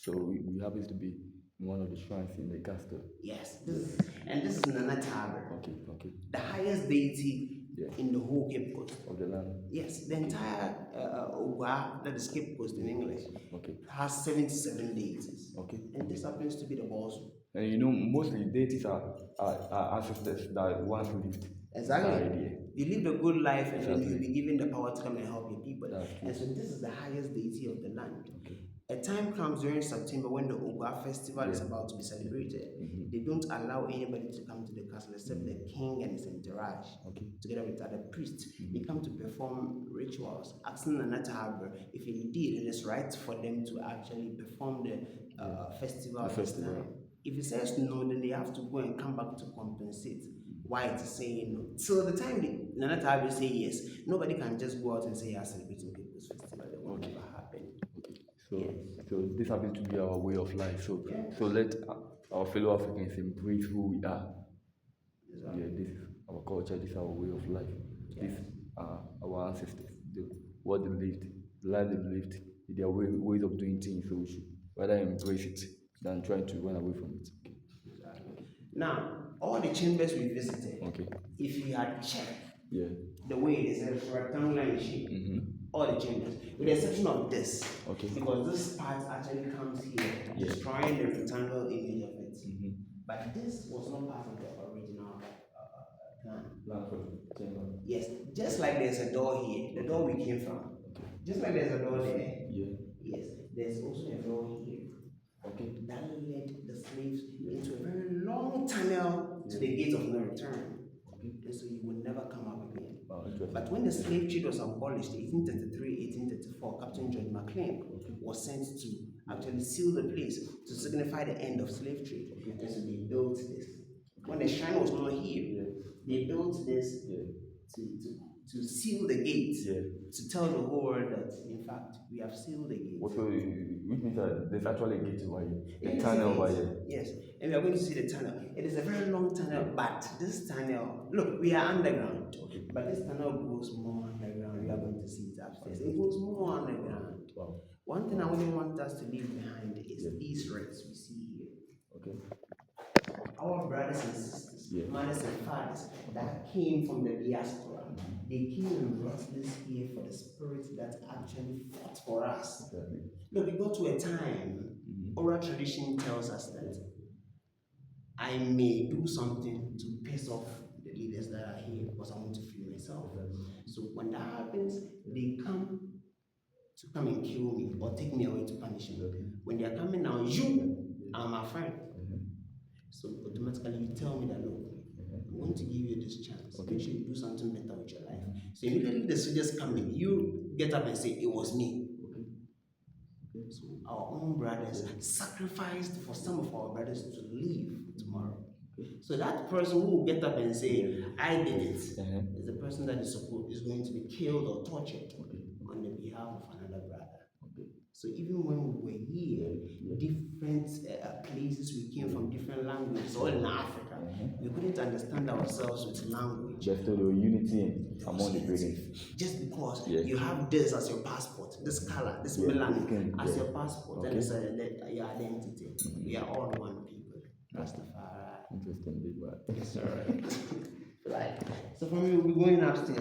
So we happen to be in one of the shrines in the castle. Yes, this is Nana Taber, Okay. the highest deity in the whole Cape Coast. Of the land. Yes, the entire Owa, that is Cape Coast in English, has 77 deities. Okay. And this happens to be the boss. And mostly deities are ancestors that once lived. Exactly. You live a good life and then you'll be given the power to come and help your people. And so this is the highest deity of the land. Okay. A time comes during September when the Ogwa festival is about to be celebrated. They don't allow anybody to come to the castle except the king and his entourage, together with other priests. They come to perform rituals, asking Nana Harbor if indeed it is right for them to actually perform the festival. If he says no, then they have to go and come back to compensate. Why it is saying no? So the time Nana Harbor say yes, nobody can just go out and say you are celebrating people's festival. That will never happen. So this happens to be our way of life. So let our fellow Africans embrace who we are. Exactly. This is our culture. This is our way of life. These are our ancestors. What they lived, the life they lived, their ways of doing things. So we should rather embrace it than trying to run away from it. Exactly. Now, all the chambers we visited, if you had checked the way it is rectangular in shape, all the chambers, with the exception of this, because this part actually comes here, destroying the rectangular image of it. But this was not part of the original plan. Yes, just like there's a door here, the door we came from. Just like there's a door there. Yes, there's also a door here. That led the slaves into a very long tunnel to the gate of no return. And so you would never come up again. But when the slave trade was abolished, 1833, 1834, Captain George McLean was sent to actually seal the place to signify the end of slave trade. And so they built this. When the shrine was not here, they built this to seal the gate, to tell the whole world that, in fact, we have sealed the gate. So, which means that there's actually a gate over here, a tunnel over here. Yes, and we are going to see the tunnel. It is a very long tunnel, but this tunnel, look, we are underground, but this tunnel goes more underground. We are going to see it upstairs. It goes more underground. Wow. One thing I wouldn't want us to leave behind is these wrecks we see here. Our brothers and sisters, mothers and fathers that came from the diaspora, they came and brought this here for the spirit that actually fought for us. Look, we got to a time, oral tradition tells us that I may do something to piss off the leaders that are here because I want to free myself. So when that happens, they come and kill me or take me away to punish me. When they are coming now, you are my friend. So automatically you tell me that, look, I'm going to give you this chance. Make sure you do something better with your life. So immediately the soldiers come in, you get up and say, it was me. So our own brothers sacrificed for some of our brothers to live tomorrow. So that person who will get up and say, I did it, is the person that is going to be killed or tortured on the behalf of another brother. So even when we were here, different places we came from, different languages, all in Africa, we couldn't understand ourselves with language. Just the unity among the British. Just because you have this as your passport, this color, this melanin as your passport, and it's your identity. We are all one people. That's the far. Interesting, big word. Yes, sir. Right. So from here, we'll be going upstairs.